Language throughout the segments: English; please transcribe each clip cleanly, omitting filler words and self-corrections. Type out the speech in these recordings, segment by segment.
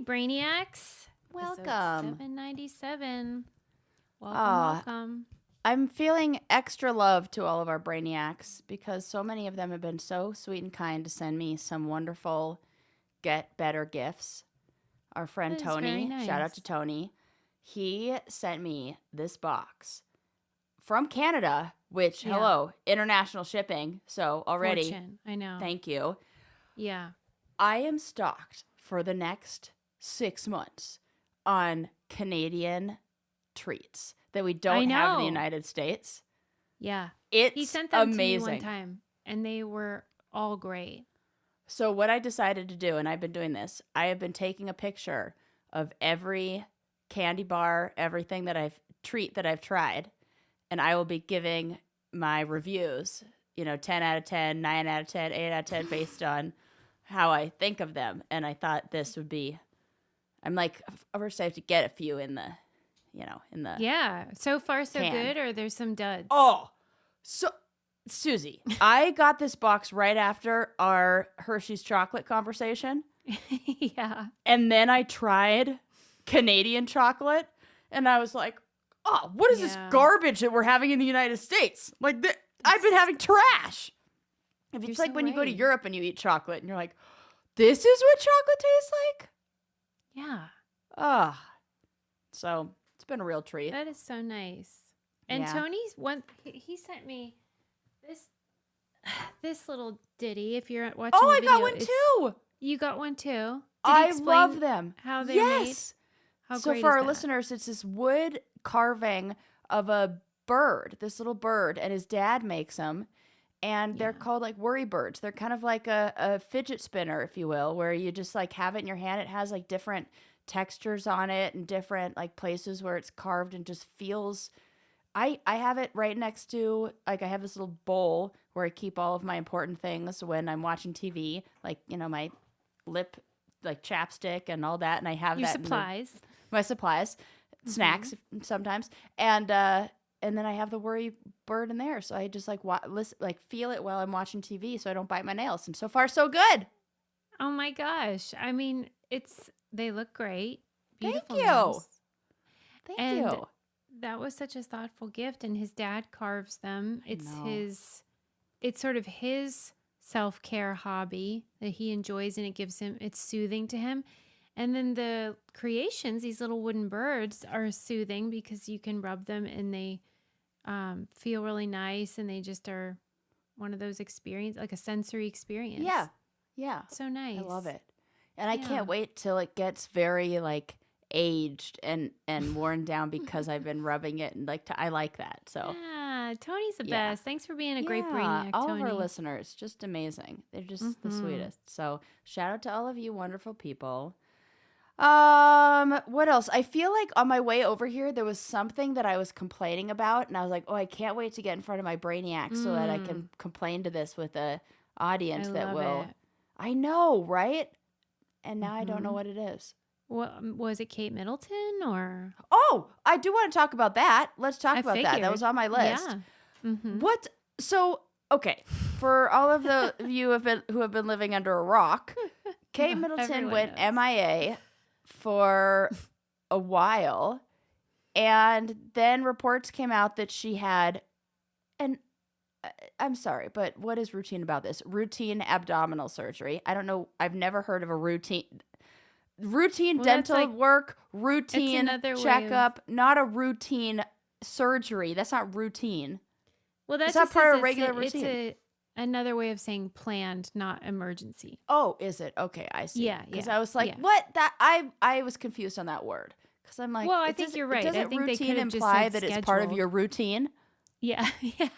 Brainiacs. Welcome. 797. Welcome. I'm feeling extra love to all of our Brainiacs because so many of them have been so sweet and kind to send me some wonderful Get Better gifts. Our friend Tony, nice. Shout out to Tony. He sent me this box from Canada, which, hello, international shipping. So already, Fortune. I know. Thank you. Yeah. I am stocked for the next 6 months on Canadian treats that we don't have in the United States. Yeah. It's he sent them amazing. to me one time, and they were all great. So what I decided to do, and I've been doing this, I have been taking a picture of every candy bar, everything that treat that I've tried, and I will be giving my reviews, 10 out of 10, 9 out of 10, 8 out of 10 based on how I think of them. And I thought this would be, I'm like, first I have to get a few in the, Yeah. So far, so can. good, or there's some duds? Oh, so Susie, I got this box right after our Hershey's chocolate conversation. Yeah. And then I tried Canadian chocolate, and I was like, oh, what is this garbage that we're having in the United States? Like, I've been having trash. It's like when you go to Europe and you eat chocolate, and you're like, this is what chocolate tastes like? Yeah. So it's been a real treat. That is so nice. And Tony's he sent me this little ditty. If you're watching the video, I got one too. You got one too? I love them. How they're made? How so great for is our that? listeners, it's this wood carving of a bird, this little bird, and his dad makes them. And they're called like worry birds. They're kind of like a fidget spinner, if you will, where you just like have it in your hand. It has like different textures on it and different like places where it's carved and just feels. I have it right next to, like, I have this little bowl where I keep all of my important things when I'm watching TV, like, my lip, like chapstick and all that. And I have your that supplies. My supplies, snacks sometimes. And then I have the worry bird in there. So I just like feel it while I'm watching TV so I don't bite my nails. And so far, so good. Oh my gosh. I mean, they look great. Beautiful Thank you. nails. Thank And you. that was such a thoughtful gift. And his dad carves them. It's sort of his self-care hobby that he enjoys, and it's soothing to him. And then the creations, these little wooden birds, are soothing because you can rub them and they feel really nice, and they just are one of those experience, like a sensory experience. Yeah. Yeah. So nice. I love it. And I can't wait till it gets very like aged and worn down because I've been rubbing it, and I like that. So yeah, Tony's the best. Thanks for being a great brainiac, all Tony. of our listeners, just amazing. They're just the sweetest. So shout out to all of you wonderful people. What else? I feel like on my way over here, there was something that I was complaining about, and I was like, oh, I can't wait to get in front of my brainiac so that I can complain to this with a audience that will. It. I know, right? And now I don't know what it is. What was it, Kate Middleton or? Oh, I do want to talk about that. Let's talk about that. That was on my list. Yeah. Mm-hmm. What? So, okay, for all of the you who have been living under a rock, Kate Middleton went MIA for a while, and then reports came out that she had I'm sorry, but what is routine about this? Routine abdominal surgery. I don't know. I've never heard of a routine dental work, routine checkup, not a routine surgery. That's not routine. Well, that's not part of regular routine. It's another way of saying planned, not emergency. Oh, is it? Okay, I see. Yeah, because I was like, what? That I was confused on that word because I'm like, well, I think you're right. Doesn't I think routine they imply that it's part of your routine? Yeah, yeah.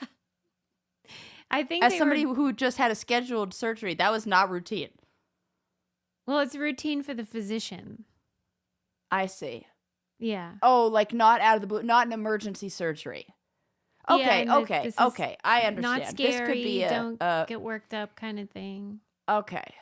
I think as somebody who just had a scheduled surgery, that was not routine. Well, it's routine for the physician. I see. Yeah. Oh, like not out of the blue, not an emergency surgery. Okay, okay. I understand. Not scary. This could be don't get worked up kind of thing. Okay.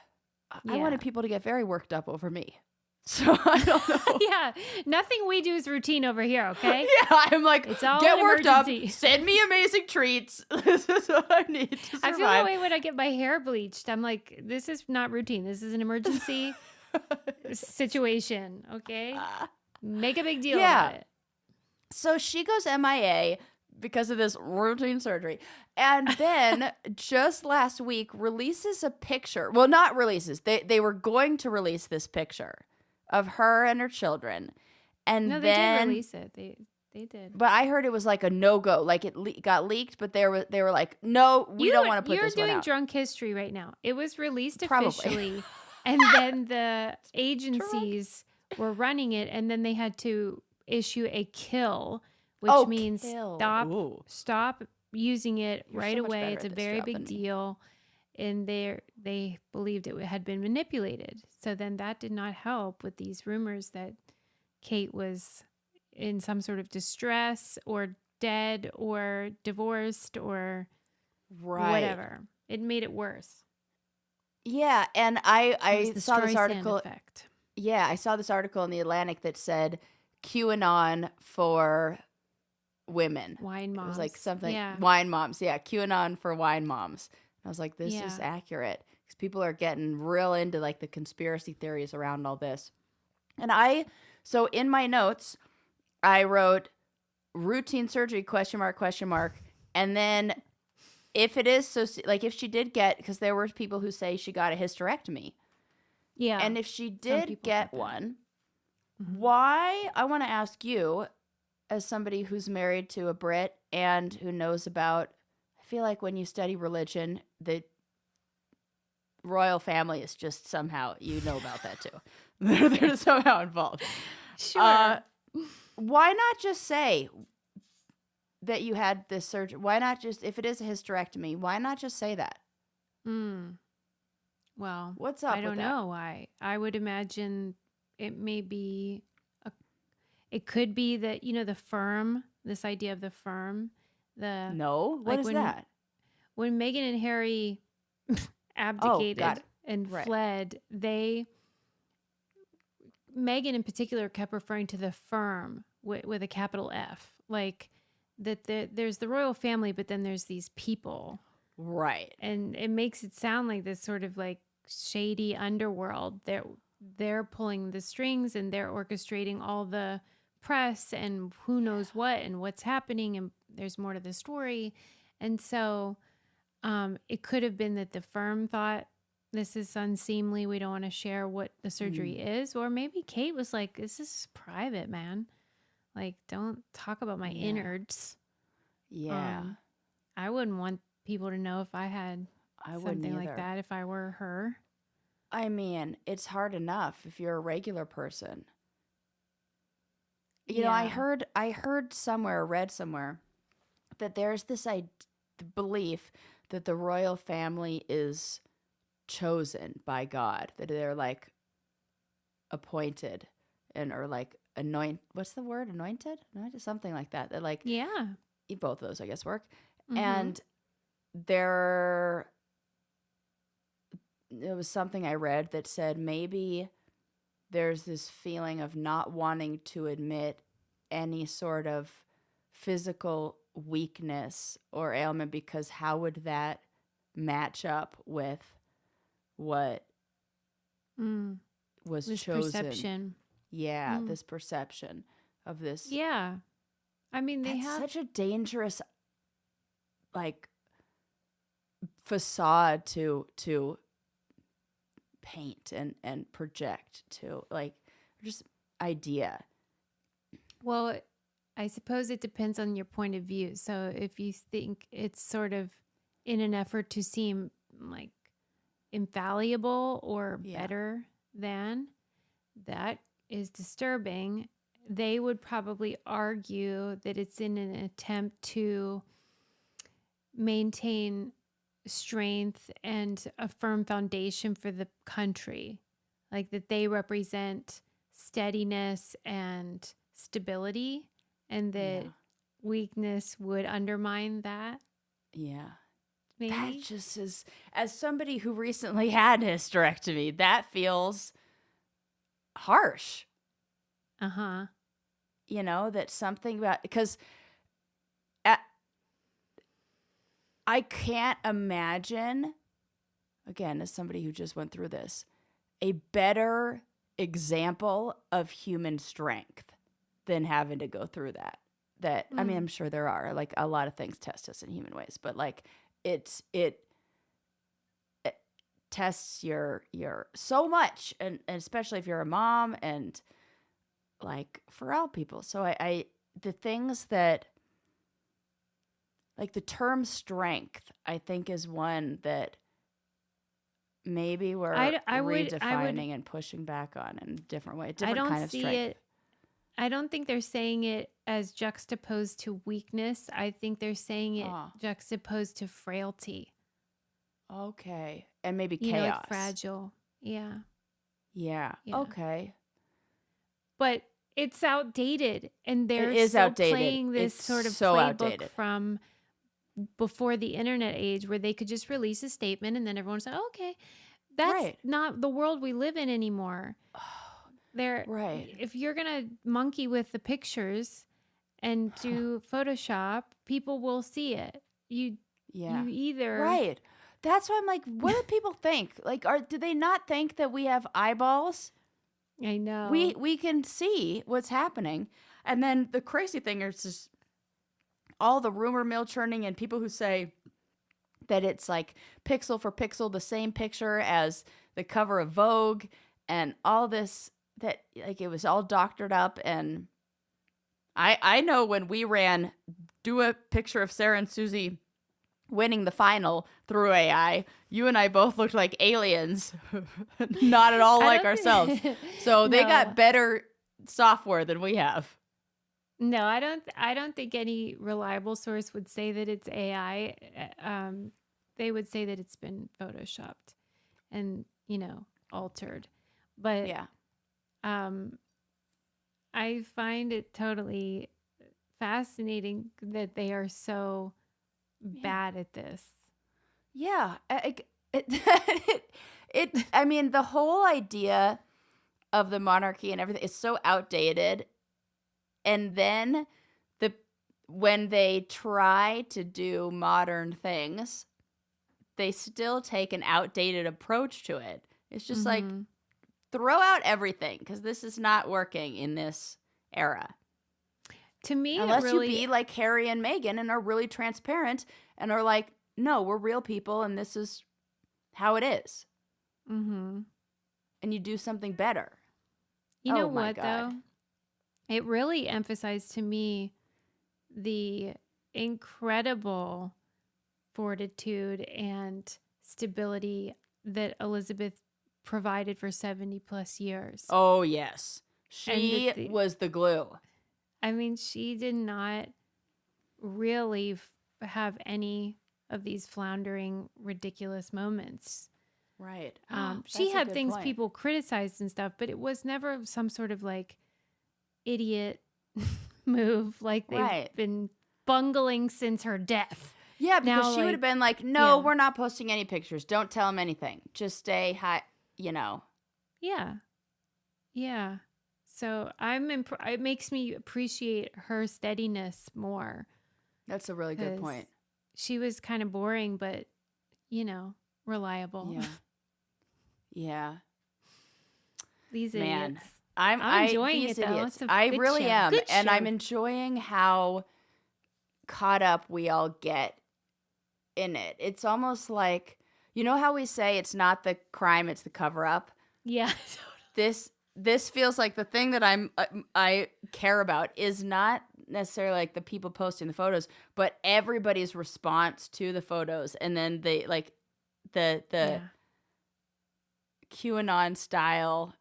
I wanted people to get very worked up over me. So I don't know. Yeah. Nothing we do is routine over here, okay? Yeah, I'm like, it's all get worked up, send me amazing treats. This is what I need to survive. I feel that way when I get my hair bleached. I'm like, this is not routine. This is an emergency. situation, okay? Make a big deal Yeah. about it. So she goes MIA because of this routine surgery. And then just last week releases a picture. Well, not releases. They were going to release this picture of her and her children. And No, they then did release it. They did. but I heard it was like a no-go. Like it got leaked, but they were like, "No, we don't want to put this one out." You're doing drunk history right now. It was released Probably. officially, and then the agencies were running it, and then they had to issue a kill, which means kill. stop using it You're right so much away. better It's at a this very job big than me. deal, and they believed it had been manipulated. So then that did not help with these rumors that Kate was in some sort of distress or dead or divorced or whatever. It made it worse. Yeah, and It I was the saw this Streisand article. effect. Yeah, I saw this article in the Atlantic that said QAnon for women. Wine moms. It was like something Yeah. wine moms. Yeah, QAnon for wine moms. And I was like, this is Yeah. accurate because people are getting real into like the conspiracy theories around all this. And so in my notes, I wrote routine surgery ? And then if it is so, like if she did get, because there were people who say she got a hysterectomy. Yeah. And if she Some did people get think that. one, Mhm. why, I want to ask you, as somebody who's married to a Brit and who knows about, I feel like when you study religion, the royal family is just somehow, you know about that too. They're somehow involved. Sure. Why not just say that you had this surgery? Why not just, if it is a hysterectomy, why not just say that? Well, What's up I don't with that? know why. I would imagine it may be it could be that, the firm, this idea of the firm, No? What like is that? when Meghan and Harry abdicated and Right. fled, Meghan in particular kept referring to the firm with a capital F, like that there's the royal family, but then there's these people. Right. And it makes it sound like this sort of like shady underworld. They're pulling the strings and they're orchestrating all the press and who knows what and what's happening, and there's more to the story. And so it could have been that the firm thought this is unseemly, we don't want to share what the surgery is, or maybe Kate was like, this is private, man, like don't talk about my innards. I wouldn't want people to know if I had something like that if I were her. I mean, it's hard enough if you're a regular person. You know, I heard somewhere, read somewhere, that there's this belief that the royal family is chosen by God, that they're like appointed or like what's the word? Anointed? Something like that. That like, Yeah. both of those I guess work. Mhm. And it was something I read that said maybe there's this feeling of not wanting to admit any sort of physical weakness or ailment, because how would that match up with what was this chosen? perception. Yeah, this perception of this. Yeah. I mean, that's such a dangerous like facade to paint and project to, like, just idea. Well, I suppose it depends on your point of view. So if you think it's sort of in an effort to seem like infallible or better than, that is disturbing. They would probably argue that it's in an attempt to maintain strength and a firm foundation for the country, like that they represent steadiness and stability, and that weakness would undermine that. Yeah. Maybe. That just is, as somebody who recently had a hysterectomy, that feels harsh. Uh-huh. You know, that something about, because I can't imagine, again, as somebody who just went through this, a better example of human strength than having to go through that. I mean, I'm sure there are, like, a lot of things test us in human ways, but like it tests your so much, and especially if you're a mom, and like for all people. So I the things that, like, the term strength, I think, is one that maybe we're redefining and pushing back on in a different way, different kind of strength. I don't think they're saying it as juxtaposed to weakness. I think they're saying it juxtaposed to frailty. Okay. And maybe chaos. Like fragile. Yeah. Okay. But it's outdated, and they're still playing this sort of playbook from before the internet age, where they could just release a statement and then everyone said, oh, okay, that's not the world we live in anymore. If you're going to monkey with the pictures and do Photoshop, people will see it. You either. Right. That's why I'm like, what do people think? Like, do they not think that we have eyeballs? I know. We can see what's happening. And then the crazy thing is just all the rumor mill churning and people who say that it's like pixel for pixel the same picture as the cover of Vogue, and all this, that like it was all doctored up. And I know when we ran do a picture of Sarah and Susie winning the final through AI, you and I both looked like aliens. Not at all like ourselves. So they got better software than we have. No, I don't think any reliable source would say that it's AI. They would say that it's been photoshopped and, altered. But I find it totally fascinating that they are so bad at this. Yeah. I mean, the whole idea of the monarchy and everything is so outdated. And then when they try to do modern things, they still take an outdated approach to it. It's just like, throw out everything, because this is not working in this era. To me, unless you be like Harry and Meghan and are really transparent and are like, no, we're real people and this is how it is. Mm-hmm. And you do something better. You know what, though? It really emphasized to me the incredible fortitude and stability that Elizabeth provided for 70 plus years. Oh, yes. She was the glue. I mean, she did not really have any of these floundering, ridiculous moments. Right. She had things people criticized and stuff, but it was never some sort of like idiot move like they've been bungling since her death. Yeah, because she would have been like, no, we're not posting any pictures. Don't tell them anything. Just stay high, Yeah. Yeah. So it makes me appreciate her steadiness more. That's a really good point. She was kind of boring, but, reliable. Yeah. Yeah. These idiots. I'm enjoying it, though. I really am. And I'm enjoying how caught up we all get in it. It's almost like, you know how we say it's not the crime, it's the cover up? Yeah. This feels like the thing that I care about is not necessarily like the people posting the photos, but everybody's response to the photos, and then they like the QAnon style.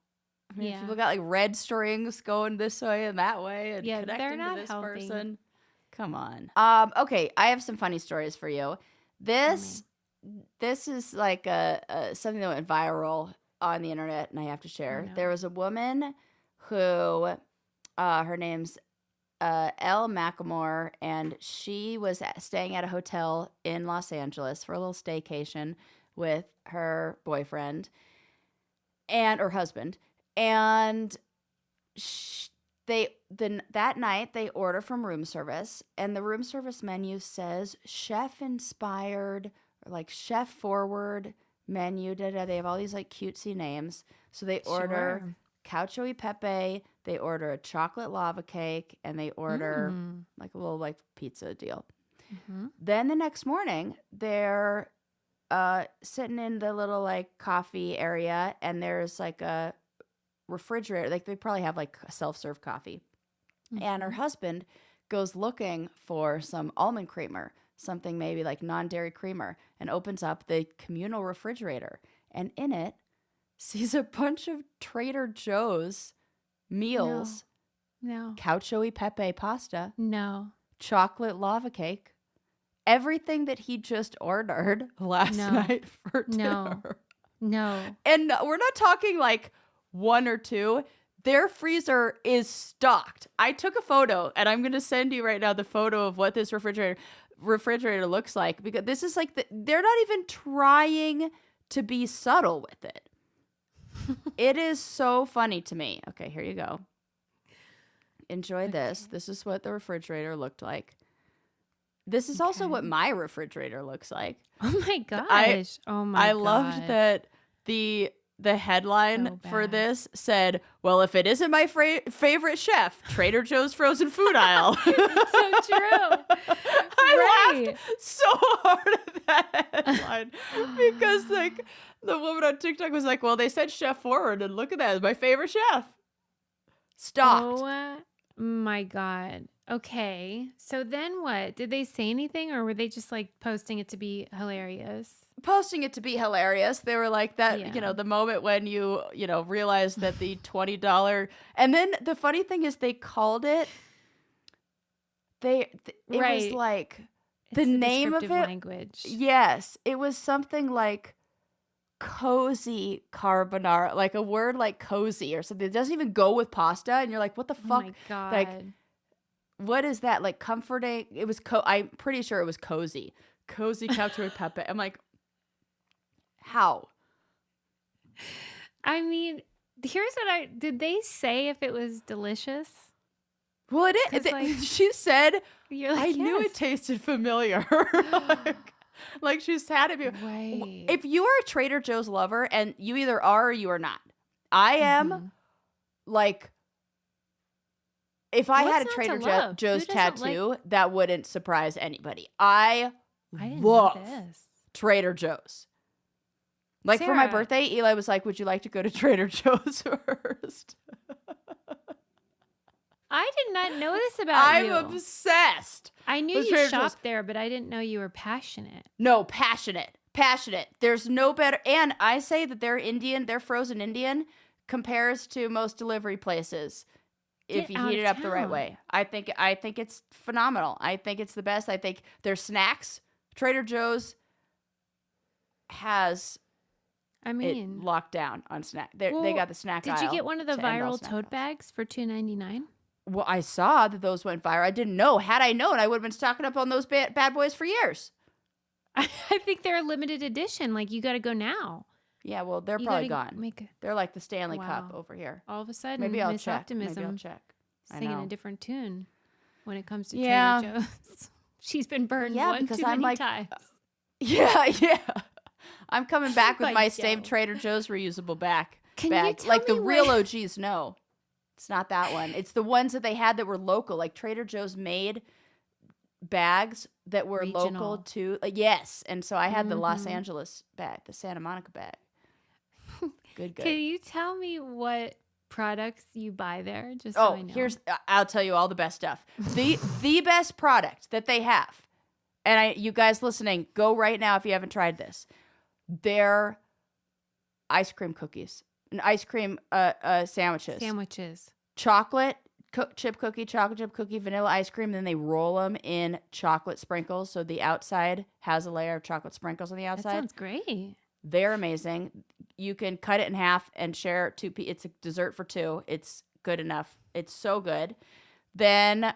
I mean, people got like red strings going this way and that way and connecting to this person. Come on. Okay, I have some funny stories for you. This is like something that went viral on the internet, and I have to share. There was a woman who, her name's Elle Macklemore, and she was staying at a hotel in Los Angeles for a little staycation with her boyfriend or husband, and that night they order from room service, and the room service menu says chef inspired or like chef forward menu. They have all these like cutesy names. So they order Sure. cacio e pepe. They order a chocolate lava cake, and they order like a little like pizza deal. Mm-hmm. Then the next morning, they're sitting in the little like coffee area, and there's like a refrigerator. Like they probably have like a self-serve coffee. And her husband goes looking for some almond creamer, something maybe like non-dairy creamer, and opens up the communal refrigerator. And in it, sees a bunch of Trader Joe's meals, No. cacio e pepe pasta, No. chocolate lava cake, everything that he just ordered last night for dinner. No. And we're not talking like one or two. Their freezer is stocked. I took a photo, and I'm going to send you right now the photo of what this refrigerator looks like, because this is like they're not even trying to be subtle with it. It is so funny to me. Okay, here you go. Enjoy this. This is what the refrigerator looked like. This is also what my refrigerator looks like. Oh my gosh. I loved that the headline for this said, "Well, if it isn't my favorite chef, Trader Joe's frozen food aisle." So true. I laughed so hard at that headline because like the woman on TikTok was like, "Well, they said chef forward, and look at that, it's my favorite chef." Stocked. Oh my God. Okay. So then what? Did they say anything, or were they just like posting it to be hilarious? Posting it to be hilarious. They were like that, Yeah. the moment when you realize that the $20, and then the funny thing is they called it, it was like the name of it. Language. Yes. It was something like cozy carbonara, like a word like cozy or something. It doesn't even go with pasta. And you're like, what the fuck? Oh my God. Like, what is that? Like comforting. It was, I'm pretty sure it was cozy. Cozy cacio e pepe. I'm like, how? I mean, here's what did they say if it was delicious? Well, it is. Like, she said, you're like, I knew it tasted familiar. like she's had it before. Right. If you are a Trader Joe's lover, and you either are or you are not. I am like, if I had a Trader Joe's tattoo, that wouldn't surprise anybody. I didn't love know this. Trader Joe's. Like for my birthday, Eli was like, would you like to go to Trader Joe's first? I did not know this about you. I'm obsessed. I knew you shopped there, but I didn't know you were passionate. No, passionate. There's no better. And I say that their frozen Indian compares to most delivery places if you heat it up the right way. I think it's phenomenal. I think it's the best. I think their snacks, Trader Joe's has it locked down on snack. They got the snack aisle. Did you get one of the viral tote bags for $2.99? Well, I saw that those went viral. I didn't know. Had I known, I would have been stocking up on those bad boys for years. I think they're a limited edition. Like, you got to go now. Yeah, well, they're probably gone. They're like the Stanley Cup over here. All of a sudden, maybe I'll Miss check. Optimism Maybe I'll check. Singing a different tune when it comes to Yeah. Trader Joe's. She's been burned because too I'm many like, times. Yeah. I'm coming back with my Yo. same Trader Joe's reusable bag. Can you tell like me the real OGs? No, it's not that one. It's the ones that they had that were local. Like Trader Joe's made bags that were local to yes, and so I had the Los Angeles bag, the Santa Monica bag. Good. Can you tell me what products you buy there? Just so I know. I'll tell you all the best stuff. The best product that they have, and you guys listening, go right now if you haven't tried this. Their ice cream cookies and ice cream sandwiches. Chocolate chip cookie, vanilla ice cream. Then they roll them in chocolate sprinkles, so the outside has a layer of chocolate sprinkles on the outside. That sounds great. They're amazing. You can cut it in half and share it it's a dessert for two. It's good enough. It's so good. Then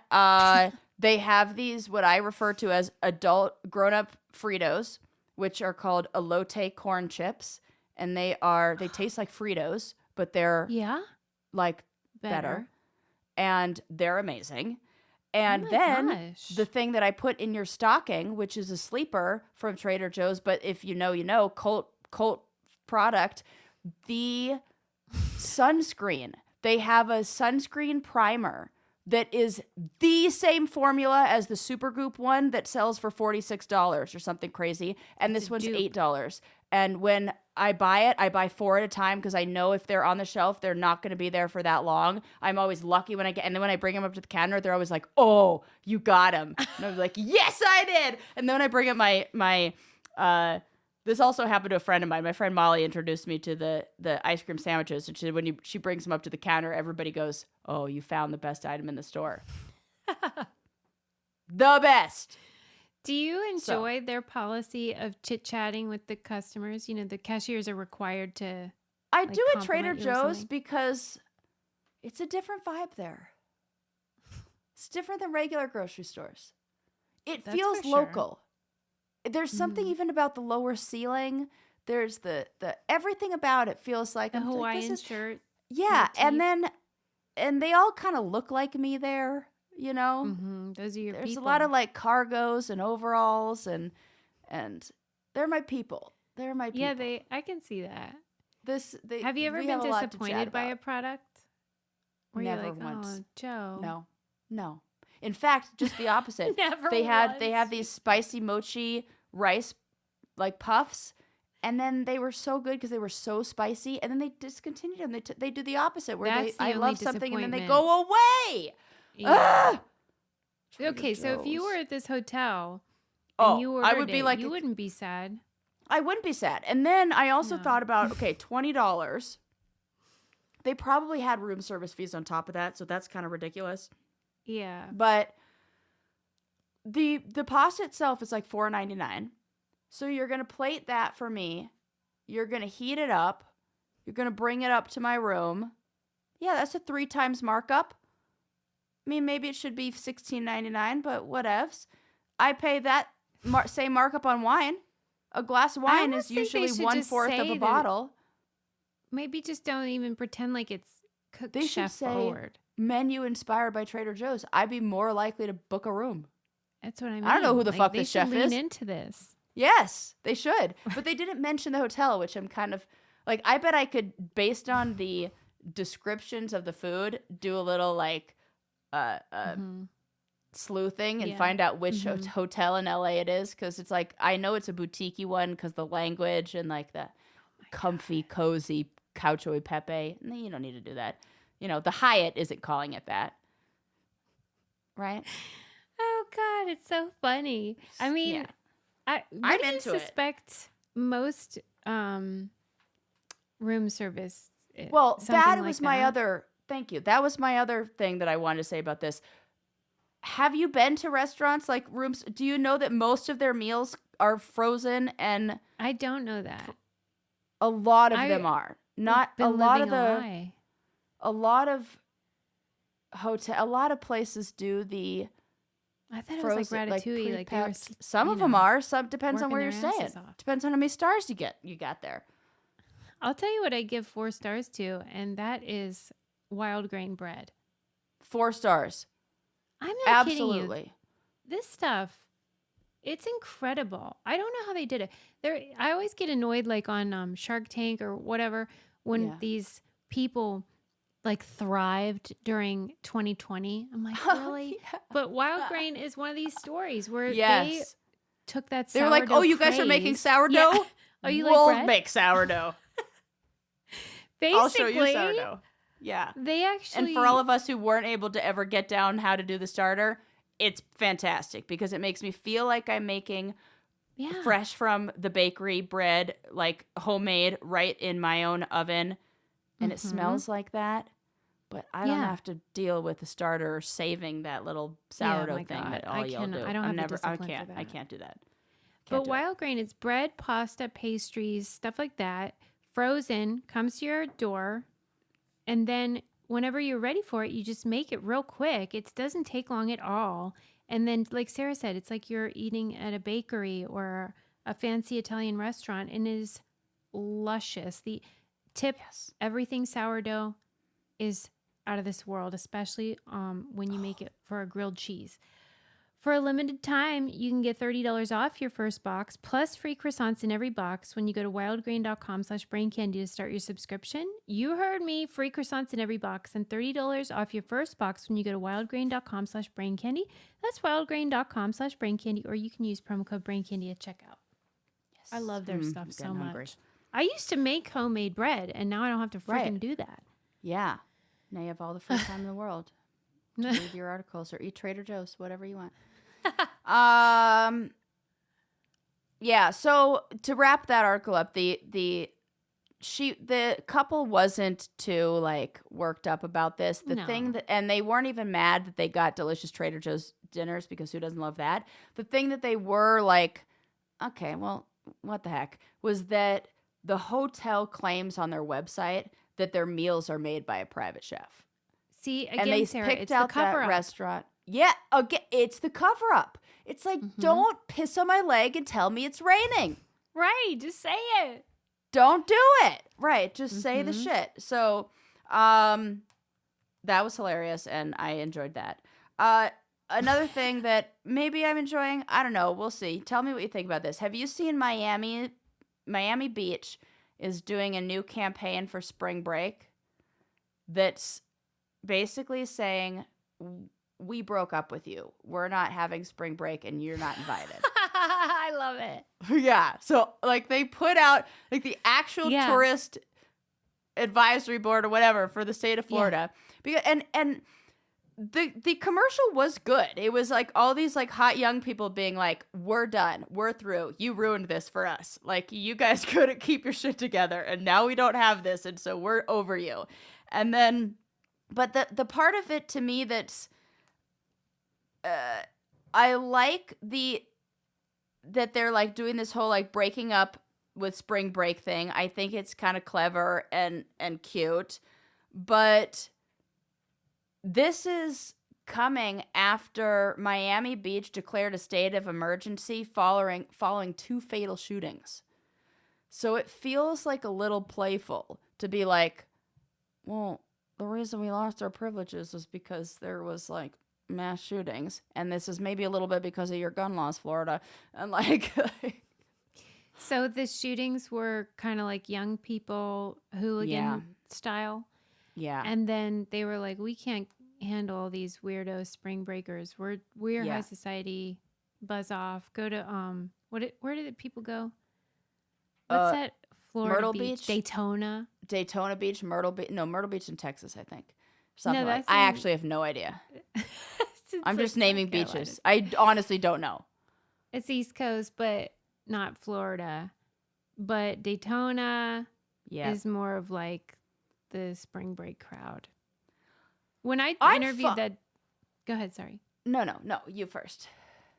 they have these, what I refer to as adult grown-up Fritos, which are called elote corn chips. And they taste like Fritos, but they're like better. And they're amazing. And the thing that I put in your stocking, which is a sleeper from Trader Joe's, but if you know, cult product, the sunscreen. They have a sunscreen primer that is the same formula as the Supergoop one that sells for $46 or something crazy. And this one's $8. And when I buy it, I buy 4 at a time because I know if they're on the shelf, they're not going to be there for that long. I'm always lucky when I get, and then when I bring them up to the counter, they're always like, "Oh, you got them." And I'm like, "Yes, I did." And then when I bring up my this also happened to a friend of mine. My friend Molly introduced me to the ice cream sandwiches, and she brings them up to the counter, everybody goes, "Oh, you found the best item in the store." The best. Do you enjoy their policy of chit-chatting with the customers? You know, the cashiers are required to I do at Trader Joe's because it's a different vibe there. It's different than regular grocery stores. It feels local. There's something even about the lower ceiling. There's the everything about it feels like the Hawaiian shirt. Yeah, and they all kind of look like me there, you know. Mm-hmm. Those are your There's people. a lot of like cargos and overalls and they're my people. They're my people. Yeah, I can see that. Have you ever been disappointed by a product? Where Never you're like, once. "Oh, Joe." No. In fact, just the opposite. They have these spicy mochi rice like puffs, and then they were so good because they were so spicy, and then they discontinued them. They do the opposite where I love something and then they go away. Yeah. Okay, so if you were at this hotel and you ordered I would be like, you wouldn't be sad. I wouldn't be sad. And then I also thought about, okay, $20. They probably had room service fees on top of that, so that's kind of ridiculous. Yeah. But the pasta itself is like $4.99. So you're going to plate that for me. You're going to heat it up. You're going to bring it up to my room. Yeah, that's a 3 times markup. I mean, maybe it should be $16.99, but whatevs. I pay that same markup on wine. A glass of wine is usually 1/4 of a bottle. Maybe just don't even pretend like it's cooked They should chef say, forward. "Menu inspired by Trader Joe's." I'd be more likely to book a room. That's what I mean. I don't know who the fuck this chef is. They should lean into this. Yes, they should. But they didn't mention the hotel, which I'm kind of like, I bet I could, based on the descriptions of the food, do a little like sleuthing and find out which hotel in LA it is. Because it's like, I know it's a boutique-y one because the language and like the comfy, cozy Cacio e Pepe. No, you don't need to do that. You know, the Hyatt isn't calling it that. Right? Oh, God, it's so funny. I mean, I'm into it. Suspect most room service. Well, that was my other. Thank you. That was my other thing that I wanted to say about this. Have you been to restaurants like rooms? Do you know that most of their meals are frozen? And I don't know that. A lot of them are. Not a lot of the. A lot of a lot of places do the. I thought it was like Ratatouille. Like they were, some of them are. Some depends on where you're staying. Depends on how many stars you got there. I'll tell you what I give 4 stars to, and that is wild grain bread. 4 stars. I'm not kidding you. This stuff, it's incredible. I don't know how they did it. I always get annoyed, like on Shark Tank or whatever, when these people like thrived during 2020. I'm like, really? But wild grain is one of these stories where they took that sourdough. They were like, "Oh, you guys are making sourdough? Yeah. Oh, you we'll like bread? Make sourdough." Basically, I'll show you sourdough. Yeah. They actually. And for all of us who weren't able to ever get down how to do the starter, it's fantastic because it makes me feel like I'm making fresh from the bakery bread, like homemade, right in my own oven. And it smells like that. But I don't have to deal with the starter or saving that little sourdough thing that all y'all do. I don't have the discipline for that. I can't do that. But wild grain, it's bread, pasta, pastries, stuff like that. Frozen, comes to your door. And then whenever you're ready for it, you just make it real quick. It doesn't take long at all. And then, like Sarah said, it's like you're eating at a bakery or a fancy Italian restaurant. And it is luscious. The tip, everything sourdough is out of this world, especially when you make it for a grilled cheese. For a limited time, you can get $30 off your first box, plus free croissants in every box when you go to wildgrain.com/braincandy to start your subscription. You heard me, free croissants in every box, and $30 off your first box when you go to wildgrain.com/braincandy. That's wildgrain.com/braincandy, or you can use promo code braincandy at checkout. Yes. I love their stuff so much. I used to make homemade bread, and now I don't have to freaking do that. Yeah. Now you have all the free time in the world to read your articles or eat Trader Joe's, whatever you want. Yeah, so to wrap that article up, the couple wasn't too like worked up about this. And they weren't even mad that they got delicious Trader Joe's dinners, because who doesn't love that? The thing that they were like, okay, well, what the heck, was that the hotel claims on their website that their meals are made by a private chef. See, again, and they Sarah, picked it's out the cover that up. Restaurant. Yeah, again, it's the cover up. It's like, don't piss on my leg and tell me it's raining. Right, just say it. Don't do it. Right, just say the shit. So, that was hilarious, and I enjoyed that. Another thing that maybe I'm enjoying, I don't know, we'll see. Tell me what you think about this. Have you seen Miami Beach is doing a new campaign for spring break that's basically saying, we broke up with you. We're not having spring break and you're not invited. I love it. Yeah. So like they put out like the actual tourist advisory board or whatever for the state of Florida. Because and the commercial was good. It was like all these like hot young people being like, we're done. We're through. You ruined this for us. Like you guys couldn't keep your shit together and now we don't have this. And so we're over you. And then, but the part of it to me that's, I like that they're like doing this whole like breaking up with spring break thing. I think it's kind of clever and cute, but this is coming after Miami Beach declared a state of emergency following 2 fatal shootings. So it feels like a little playful to be like, well, the reason we lost our privileges was because there was like mass shootings, and this is maybe a little bit because of your gun laws, Florida, and like so the shootings were kind of like young people hooligan style, and then they were like, we can't handle these weirdo spring breakers, we're high society, buzz off, go to where did people go, what's that Florida Myrtle Beach? Daytona Beach, Myrtle Beach in Texas, I think. Something no, like I actually have no idea. I'm just naming beaches. I honestly don't know. It's East Coast, but not Florida. But Daytona is more of like the spring break crowd. When I interviewed go ahead, sorry. No, you first.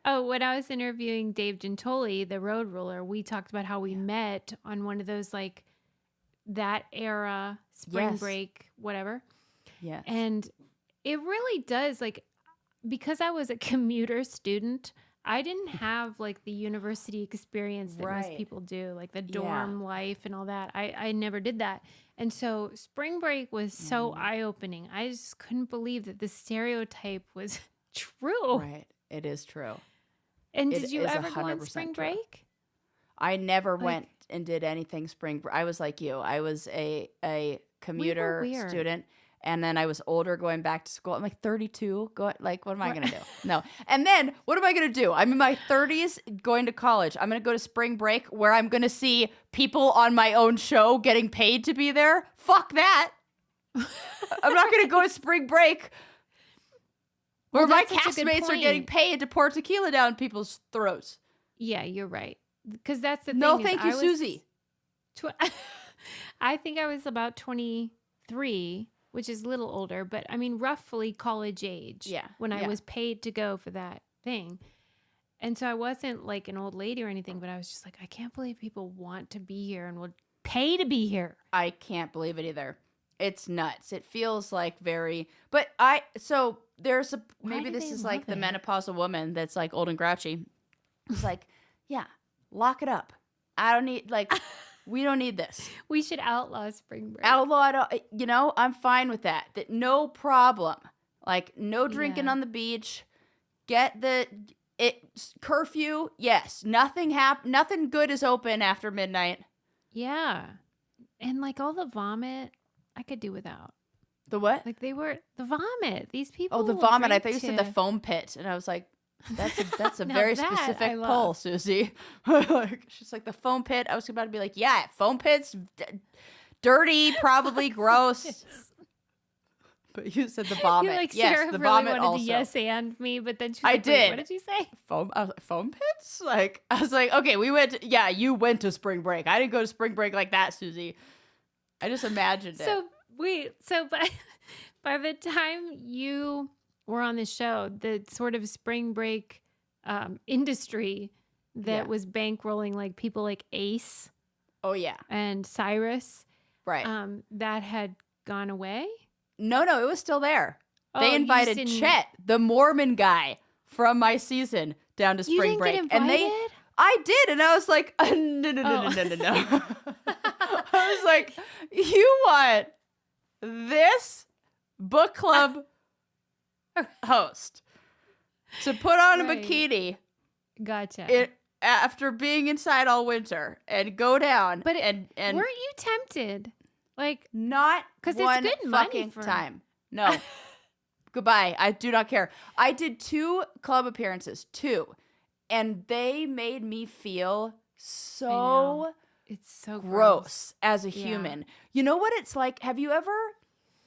Oh, when I was interviewing Dave Gentoli, the road ruler, we talked about how we met on one of those like that era spring break, whatever. Yes. And it really does, like, because I was a commuter student, I didn't have like the university experience that most people do, like the dorm life and all that. I never did that. And so spring break was so eye-opening. I just couldn't believe that the stereotype was true. Right. It is true. And did you ever go on spring break? I never went and did anything spring break. I was like you. I was a commuter student. And then I was older going back to school. I'm like 32. What am I going to do? No. And then what am I going to do? I'm in my 30s going to college. I'm going to go to spring break where I'm going to see people on my own show getting paid to be there. Fuck that. I'm not going to go to spring break where my castmates are getting paid to pour tequila down people's throats. Yeah, you're right. Because that's the thing. No, thank you, Susie. I think I was about 23. Which is a little older, but I mean, roughly college age when I was paid to go for that thing. And so I wasn't like an old lady or anything, but I was just like, I can't believe people want to be here and would pay to be here. I can't believe it either. It's nuts. It feels like so there's maybe this is like the menopausal woman that's like old and grouchy. It's like, yeah, lock it up. I don't need we don't need this. We should outlaw spring break. Outlaw it, I'm fine with that. No problem. Like, no drinking on the beach. get curfew. Yes, nothing good is open after midnight. Yeah. And like all the vomit, I could do without. The what? Like the vomit. These people. Oh, the will vomit. I drink thought you said the foam pit, and I was like, that's a Now very that specific I pull, love. Susie. She's like the foam pit. I was about to be like, yeah, foam pits, dirty, probably gross. But you said the vomit. You're like, yes, Sarah the really vomit wanted also. to yes and me, but then she's I like, did. Wait, what did you say? Foam pits? Like, I was like, okay, you went to spring break. I didn't go to spring break like that, Susie. I just imagined it. So wait, by the time you were on the show, the sort of spring break industry that was bankrolling like people like Ace. Oh yeah. And Cyrus. Right. That had gone away? No, it was still there. Oh, They invited Chet, the Mormon guy from my season, down to spring break. Get invited? And I did, and I was like, no. I was like, you want this book club host to put on a bikini. Gotcha. After being inside all winter and go down. But and weren't you tempted? Like, not because it's good money fucking for time. No. Goodbye. I do not care. I did 2 club appearances, 2, and they made me feel so it's so gross as a human. You know what it's like? Have you ever,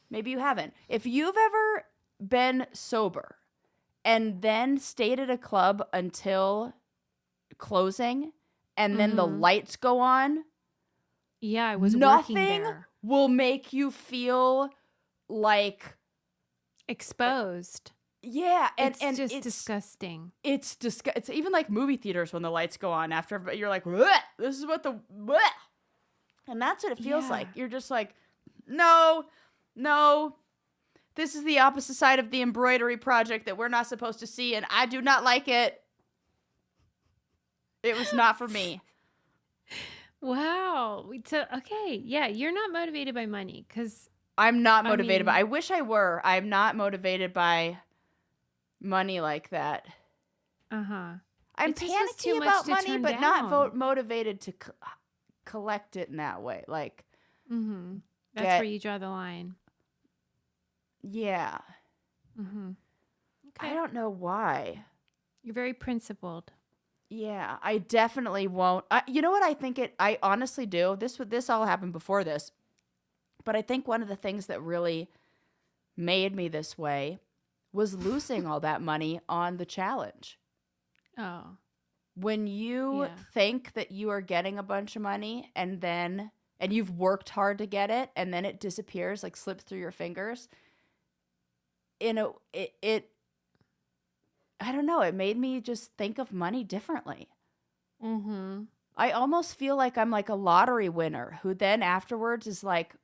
maybe you haven't, if you've ever been sober and then stayed at a club until closing and then the lights go on. Yeah, I was working Nothing there. will make you feel like exposed. Yeah, and it's just disgusting. It's even like movie theaters when the lights go on after you're like, bleh, this is what bleh. And that's what it feels like. You're just like, no, this is the opposite side of the embroidery project that we're not supposed to see, and I do not like it. It was not for me. Wow. Okay, yeah, you're not motivated by money because I'm not motivated by. I wish I were. I'm not motivated by money like that. I'm panicky about money, but not motivated to collect it in that way. Like, that's where you draw the line. Yeah. Okay. I don't know why. You're very principled. Yeah, I definitely won't. You know what I think I honestly do? This all happened before this. But I think one of the things that really made me this way was losing all that money on the challenge. Oh. When you think that you are getting a bunch of money and you've worked hard to get it and then it disappears, like slips through your fingers, I don't know, it made me just think of money differently. I almost feel like I'm like a lottery winner who then afterwards is like,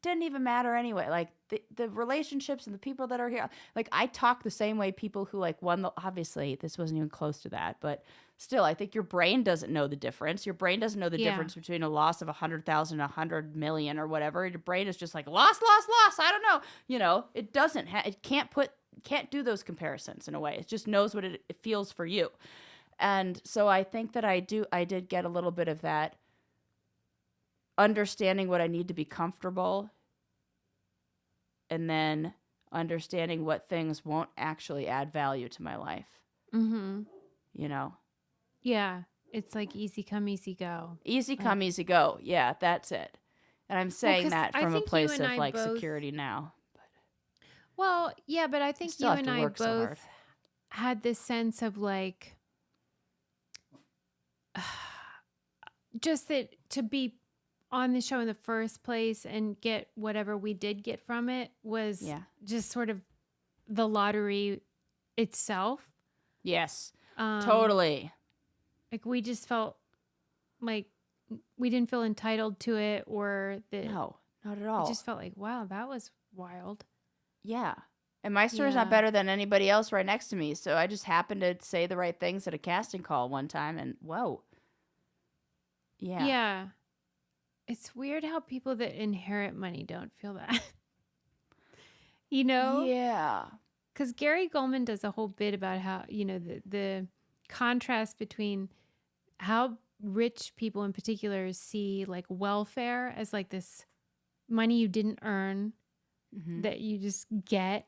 didn't even matter anyway. Like the relationships and the people that are here, like I talk the same way people who like won obviously this wasn't even close to that, but still I think your brain doesn't know the difference. Your brain doesn't know the difference between a loss of 100,000, 100 million or whatever. Your brain is just like loss. I don't know. You know, it doesn't it can't do those comparisons in a way. It just knows what it feels for you. And so I think that I did get a little bit of that understanding what I need to be comfortable and then understanding what things won't actually add value to my life. You know? Yeah. It's like easy come, easy go. Easy come, easy go. Yeah, that's it. And I'm saying that from a place of like security now. Well, yeah, but I think you and I both had this sense of like, just that to be on the show in the first place and get whatever we did get from it was just sort of the lottery itself. Yes, totally. Like we just felt like we didn't feel entitled to it or that. No, not at all. We just felt like, wow, that was wild. Yeah. And Meister is not better than anybody else right next to me. So I just happened to say the right things at a casting call one time and whoa. Yeah. Yeah. It's weird how people that inherit money don't feel that. You know? Yeah. because Gary Goldman does a whole bit about how, the contrast between how rich people in particular see like welfare as like this money you didn't earn that you just get,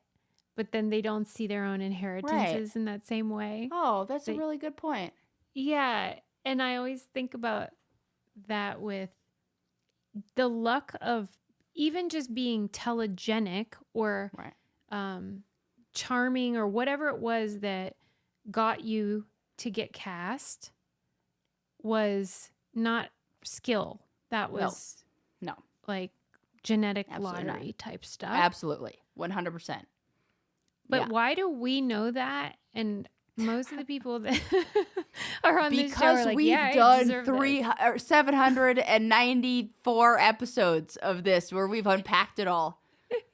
but then they don't see their own inheritances in that same way. Oh, that's a really good point. Yeah. And I always think about that with the luck of even just being telegenic or charming or whatever it was that got you to get cast was not skill. That was no like genetic Absolutely lottery not. type stuff. Absolutely. 100%. But why do we know that? And most of the people that are on this show are like, we've done 794 episodes of this where we've unpacked it all.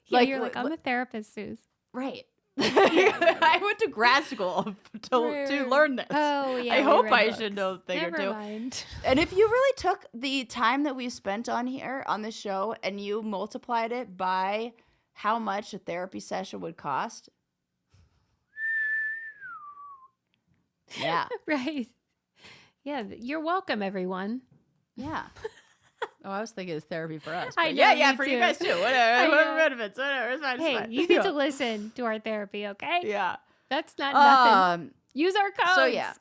You're like, I'm a therapist, Suze. Right. I went to grad school to learn this. Oh, yeah. I hope I should know a thing or two. Never mind. And if you really took the time that we spent on here on this show and you multiplied it by how much a therapy session would cost. Yeah. Right. Yeah. You're welcome, everyone. Yeah. Oh, I was thinking it's therapy for us. I know, yeah, for you guys too. Whatever benefits, whatever. It's fine. Hey, you get to listen to our therapy, okay? Yeah. That's not nothing. Use our codes. So yeah.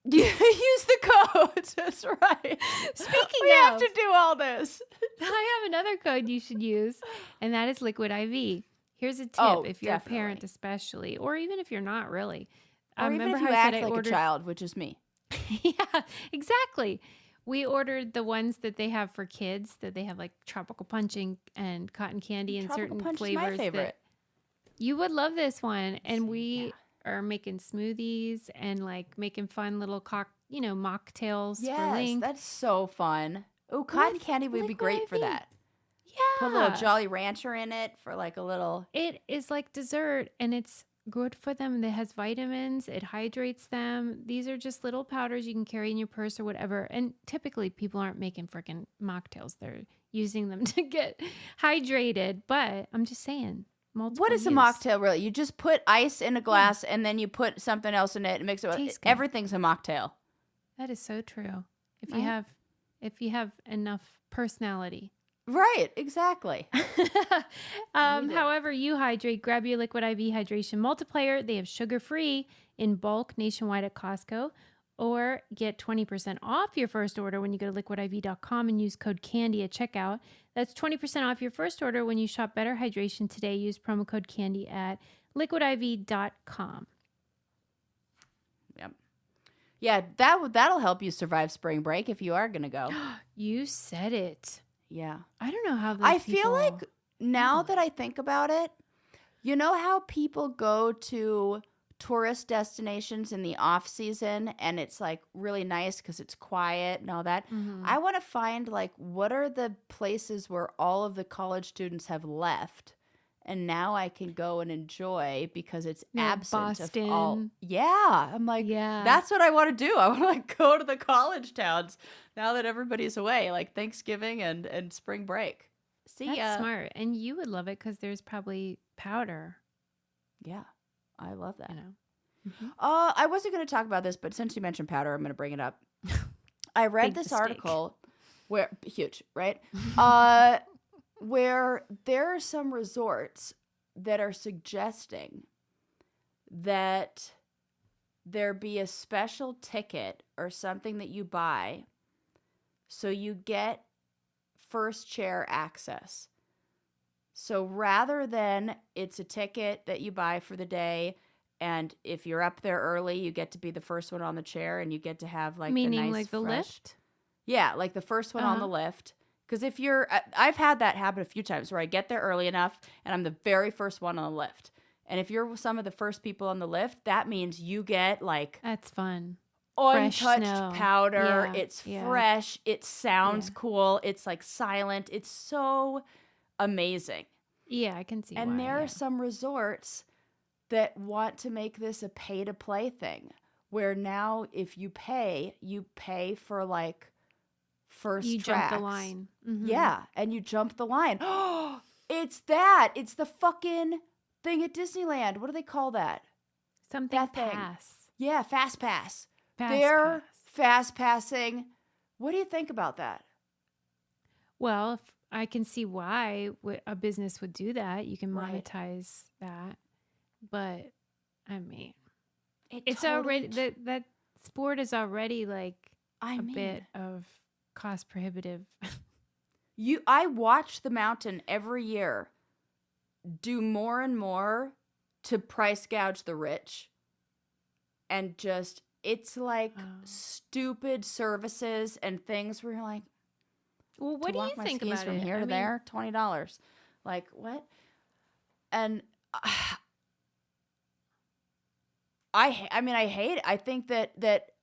Use the codes. That's right. Speaking we have to do all this. I have another code you should use, and that is Liquid IV. Here's a tip if you're a parent especially, or even if you're not really. Or even if you act like a child, which is me. Yeah, exactly. We ordered the ones that they have for kids, that they have like tropical punch and cotton candy and certain punch flavors. is my favorite. You would love this one. And we are making smoothies and like making fun little mocktails for Link. That's so fun. Oh, cotton candy would be great for that. Yeah. Put a little Jolly Rancher in it for like a little. It is like dessert and it's good for them. It has vitamins. It hydrates them. These are just little powders you can carry in your purse or whatever. And typically people aren't making freaking mocktails. They're using them to get hydrated. But I'm just saying. What is a mocktail really? You just put ice in a glass and then you put something else in it and mix it with everything's a mocktail. That is so true. If you have enough personality. Right, exactly. However you hydrate, grab your Liquid IV Hydration Multiplier. They have sugar-free in bulk nationwide at Costco. Or get 20% off your first order when you go to liquidiv.com and use code CANDY at checkout. That's 20% off your first order when you shop Better Hydration today. Use promo code CANDY at liquidiv.com. Yep. Yeah, that'll help you survive spring break if you are going to go. You said it. Yeah. I don't know how I feel like now that I think about it, you know how people go to tourist destinations in the off season and it's like really nice because it's quiet and all that. I want to find like what are the places where all of the college students have left and now I can go and enjoy because it's absent Boston. of all. Yeah, I'm like, that's what I want to do. I want to like go to the college towns now that everybody's away, like Thanksgiving and spring break. That's smart, and you would love it because there's probably powder. Yeah. I love that. You know. I wasn't going to talk about this, but since you mentioned powder, I'm going to bring it up. I read this article where huge, right? Where there are some resorts that are suggesting that there be a special ticket or something that you buy so you get first chair access. So rather than it's a ticket that you buy for the day, and if you're up there early, you get to be the first one on the chair, and you get to have like meaning the nice like the lift. Yeah, like the first one on the lift. Because if I've had that happen a few times where I get there early enough, and I'm the very first one on the lift. And if you're some of the first people on the lift, that means you get like that's fun. Untouched powder. Yeah, it's fresh. It sounds cool. It's like silent. It's so amazing. Yeah, I can see and why. And there are some resorts that want to make this a pay-to-play thing, where now if you pay for like first you tracks. jump the line. Yeah, and you jump the line. Oh, it's that. It's the fucking thing at Disneyland. What do they call that? Something That thing. pass. Yeah, Fast Pass. Fast They're pass. fast passing. What do you think about that? Well, if I can see why a business would do that. You can Right. monetize that. But I mean, It it's totally already that sport is already like I a mean, bit of cost prohibitive. I watch the mountain every year do more and more to price gouge the rich. And just, it's like stupid services and things where you're like, Well, what do walk you my think skis about from it? here I to mean, there, $20. Like, what? And I mean, I hate it. I think that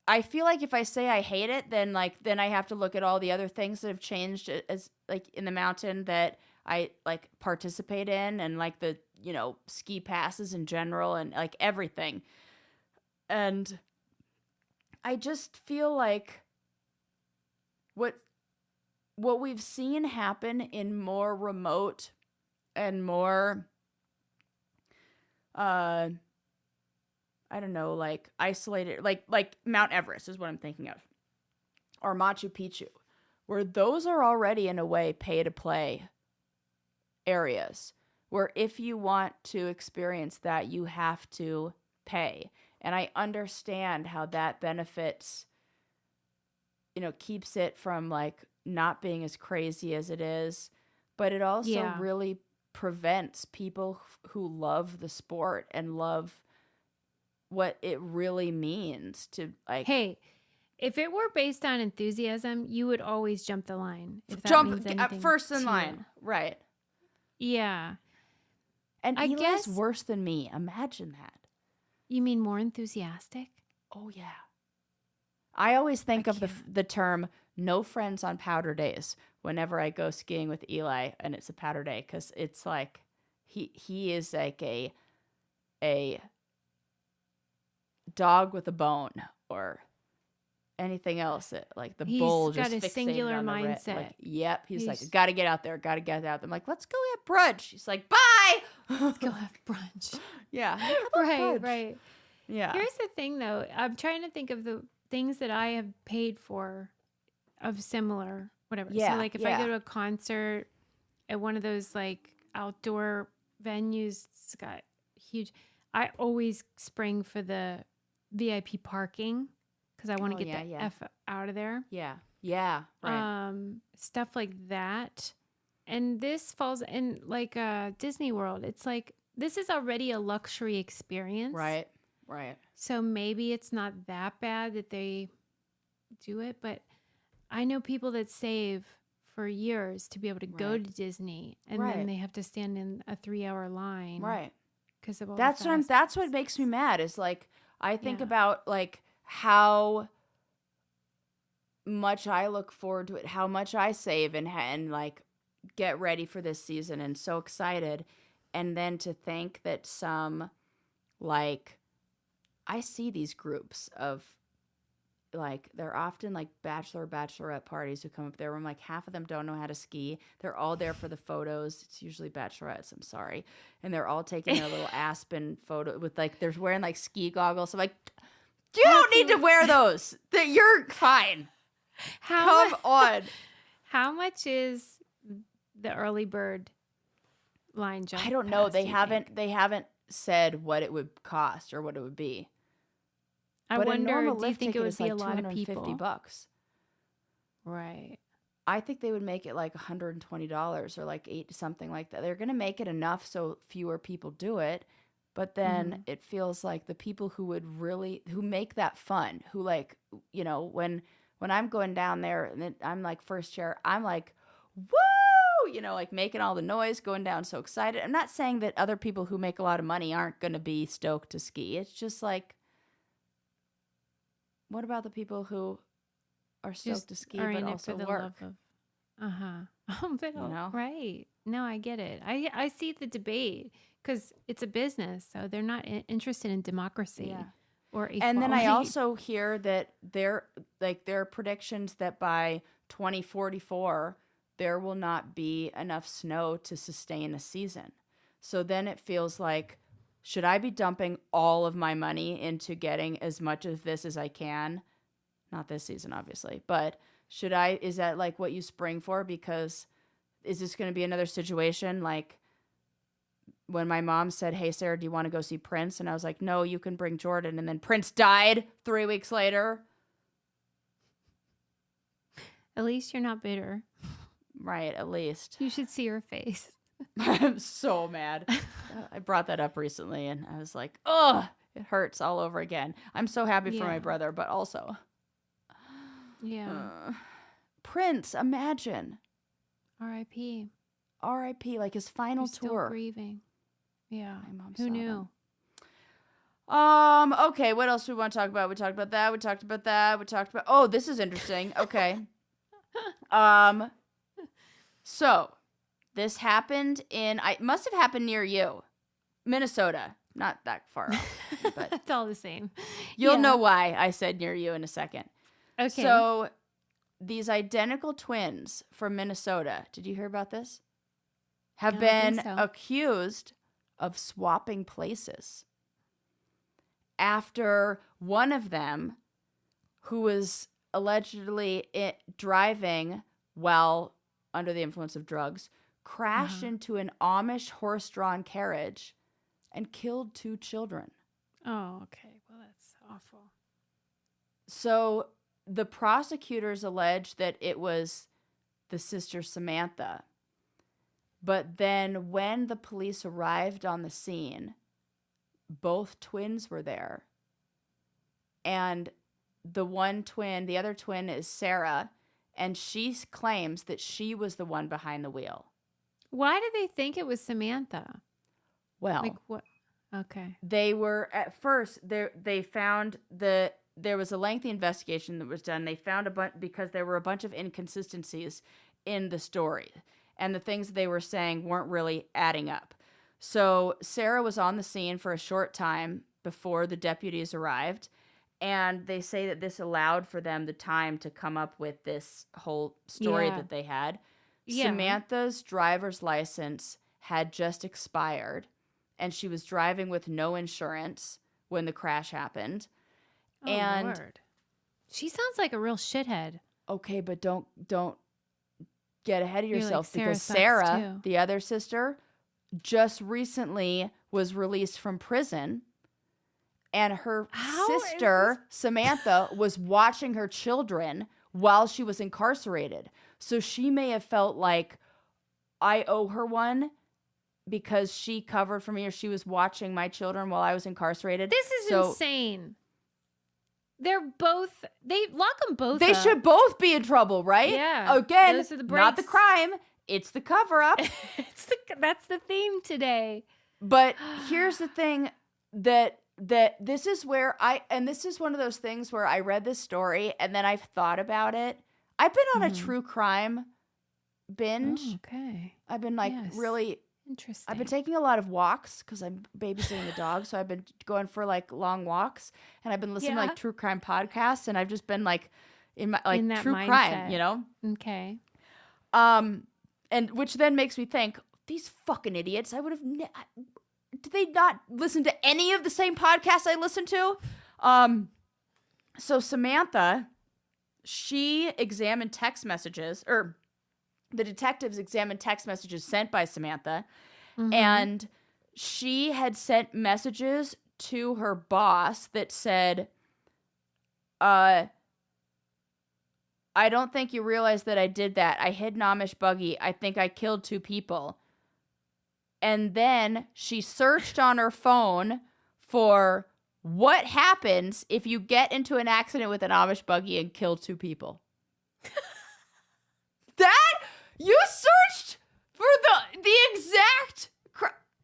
I feel like if I say I hate it, then I have to look at all the other things that have changed as like in the mountain that I like participate in, and like the, ski passes in general and like everything. And I just feel like what we've seen happen in more remote and more I don't know, like isolated, like Mount Everest is what I'm thinking of, or Machu Picchu, where those are already in a way pay to play areas, where if you want to experience that, you have to pay. And I understand how that benefits, keeps it from like not being as crazy as it is, but it also really prevents people who love the sport and love what it really means to like. Hey, if it were based on enthusiasm, you would always jump the line. If that Jump means anything first in to line, you. right? Yeah. And I Eli's guess worse than me. Imagine that. you mean more enthusiastic? Oh yeah. I always think of the term "no friends on powder days" whenever I go skiing with Eli, and it's a powder day, because it's like he is like a dog with a bone, or anything else that like the bull He's got just a fixated singular on the mindset. like, yep, he's like, gotta get out there, gotta get out there. I'm like, let's go have brunch. He's like, bye. Let's go have brunch. Yeah. Right, brunch? right. Yeah. Here's the thing, though. I'm trying to think of the things that I have paid for of similar whatever. Yeah. So, like, if I go to a concert at one of those like outdoor venues, it's got huge. I always spring for the VIP parking because I want to get the F out of there. Yeah. Yeah. Right. Stuff like that. And this falls in like Disney World. It's like this is already a luxury experience. Right. Right. So maybe it's not that bad that they do it, but I know people that save for years to be able to go to Disney, and then they have to stand in a 3-hour line. Right. Because of all that's what makes me mad, is like I think about like how much I look forward to it, how much I save and like get ready for this season and so excited, and then to think that some like I see these groups of like they're often like bachelorette parties who come up there. I'm like, half of them don't know how to ski. They're all there for the photos. It's usually bachelorettes. I'm sorry, and they're all taking their little Aspen photo with like they're wearing like ski goggles. I'm like, you don't need to wear those. You're fine. Come on. How much is the early bird line jump? I don't know. They haven't said what it would cost or what it would be. I wonder, do you think it would be a lot of people? $250. Right. I think they would make it like $120 or like something like that. They're going to make it enough so fewer people do it, but then it feels like the people who make that fun, who like, when I'm going down there and I'm like first chair, I'm like, woo, like making all the noise, going down so excited. I'm not saying that other people who make a lot of money aren't going to be stoked to ski. It's just like, what about the people who are stoked to ski but also work? Right. No, I get it. I see the debate because it's a business, so they're not interested in democracy or equality. And then I also hear that there are predictions that by 2044 there will not be enough snow to sustain a season. So then it feels like, should I be dumping all of my money into getting as much of this as I can? Not this season, obviously, but is that like what you spring for? Because is this going to be another situation like when my mom said, hey, Sarah, do you want to go see Prince? And I was like, no, you can bring Jordan. And then Prince died 3 weeks later. At least you're not bitter. Right, at least. You should see her face. I'm so mad. I brought that up recently, and I was like, ugh, it hurts all over again. I'm so happy for my brother, but also. Yeah. Prince, imagine. R.I.P. R.I.P. Like his final You're still tour. grieving. Yeah. My mom Who knew? Okay, what else do we want to talk about? We talked about that. We talked about that. We talked about. Oh, this is interesting. Okay. So this happened it must have happened near you, Minnesota. Not that far off, but It's all the same. you'll know why I said near you in a second. Okay. So these identical twins from Minnesota, did you hear about this? Have been accused of swapping places after one of them, who was allegedly driving while under the influence of drugs, crashed into an Amish horse-drawn carriage and killed 2 children. Oh, okay. Well, that's awful. So the prosecutors allege that it was the sister Samantha. But then when the police arrived on the scene, both twins were there. And the other twin is Sarah, and she claims that she was the one behind the wheel. Why did they think it was Samantha? Well, Like what? Okay. they were at first they found there was a lengthy investigation that was done. They found because there were a bunch of inconsistencies in the story, and the things they were saying weren't really adding up. So Sarah was on the scene for a short time before the deputies arrived, and they say that this allowed for them the time to come up with this whole story that they had. Yeah. Samantha's driver's license had just expired, and she was driving with no insurance when the crash happened. Oh, and Lord. She sounds like a real shithead. Okay, but don't get ahead of yourself, like, because Sarah, the other sister, just recently was released from prison, and her sister, Samantha, was watching her children while she was incarcerated. So she may have felt like, I owe her one because she covered for me, or she was watching my children while I was incarcerated. This is insane. They lock them both They up. should both be in trouble, right? Yeah. Again, not the crime. It's the cover-up. That's the theme today. But here's the thing that this is where this is one of those things where I read this story and then I've thought about it. I've been on a true crime binge. Oh, okay. I've been really interesting. I've been taking a lot of walks because I'm babysitting the dog. So I've been going for like long walks, and I've been listening to like true crime podcasts, and I've just been like in my true mindset. Crime, you know? Okay. And which then makes me think, these fucking idiots, I would have did they not listen to any of the same podcasts I listened to? So Samantha, she examined text messages, or the detectives examined text messages sent by Samantha, and she had sent messages to her boss that said, I don't think you realize that I did that. I hid an Amish buggy. I think I killed 2 people. And then she searched on her phone for what happens if you get into an accident with an Amish buggy and kill 2 people. You searched for the exact,